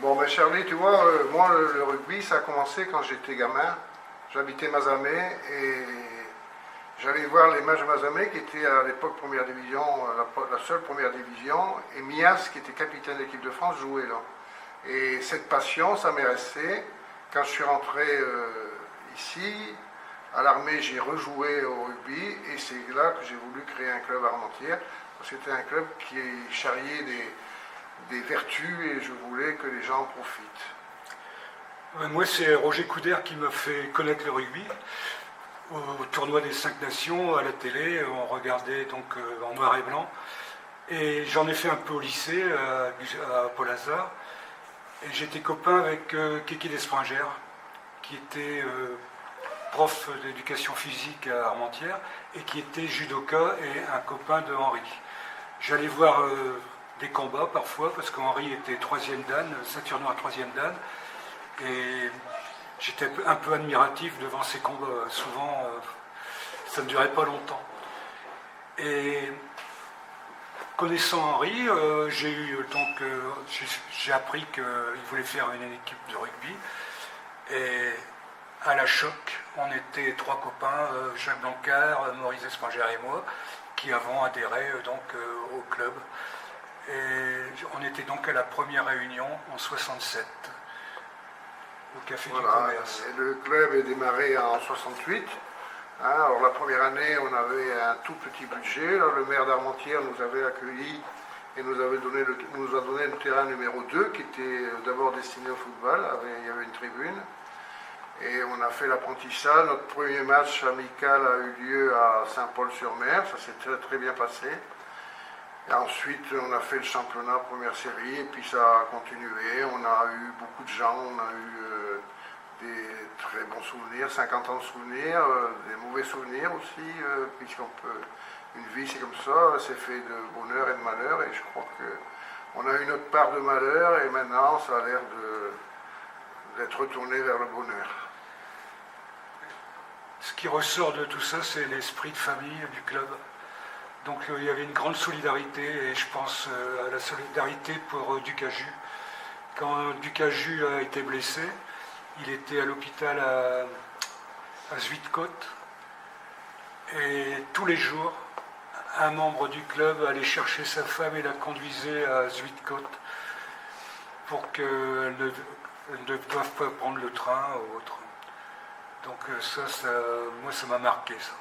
Bon, ben Charlie, tu vois, moi, le rugby, ça a commencé quand j'étais gamin. J'habitais Mazamet et j'allais voir les matchs de Mazamet qui étaient à l'époque première division, la seule première division. Et Mias, qui était capitaine de l'équipe de France, jouait là. Et cette passion, ça m'est resté. Quand je suis rentré ici, à l'armée, j'ai rejoué au rugby et c'est là que j'ai voulu créer un club à Armentières. Parce que c'était un club qui charriait des vertus et je voulais que les gens en profitent. Moi, c'est Roger Coudert qui m'a fait connaître le rugby. Au tournoi des 5 Nations, à la télé, on regardait donc en noir et blanc. Et j'en ai fait un peu au lycée, à Paul-Hazard. Et j'étais copain avec Kiki Despringères, qui était prof d'éducation physique à Armentières et qui était judoka et un copain de Henri. J'allais voir des combats parfois, parce qu'Henri était 3e dan, ceinture noire 3e dan. Et j'étais un peu admiratif devant ces combats. Souvent, ça ne durait pas longtemps. Et connaissant Henri, j'ai appris qu'il voulait faire une équipe de rugby. Et à la Choc, on était 3 copains, Jacques Blancard, Maurice Espingère et moi, qui avons adhéré au club. Et on était donc à la première réunion en 67. Au Café du Commerce. Et le club est démarré en 68. Alors la première année, on avait un tout petit budget. Alors, le maire d'Armentières nous avait accueillis et nous a donné le terrain numéro 2 qui était d'abord destiné au football. Il y avait une tribune. Et on a fait l'apprentissage. Notre premier match amical a eu lieu à Saint-Paul-sur-Mer. Ça s'est très, très bien passé. Et ensuite, on a fait le championnat première série et puis ça a continué. On a eu beaucoup de gens, on a eu des très bons souvenirs, 50 ans de souvenirs, des mauvais souvenirs aussi, une vie c'est comme ça, c'est fait de bonheur et de malheur et je crois qu'on a eu notre part de malheur et maintenant ça a l'air d'être retourné vers le bonheur. Ce qui ressort de tout ça, c'est l'esprit de famille du club. Donc il y avait une grande solidarité et je pense à la solidarité pour Ducaju. Quand Ducaju a été blessé, il était à l'hôpital à Zuidcote et tous les jours, un membre du club allait chercher sa femme et la conduisait à Zuidcote pour qu'elle ne doive pas prendre le train ou autre. Donc moi ça m'a marqué ça.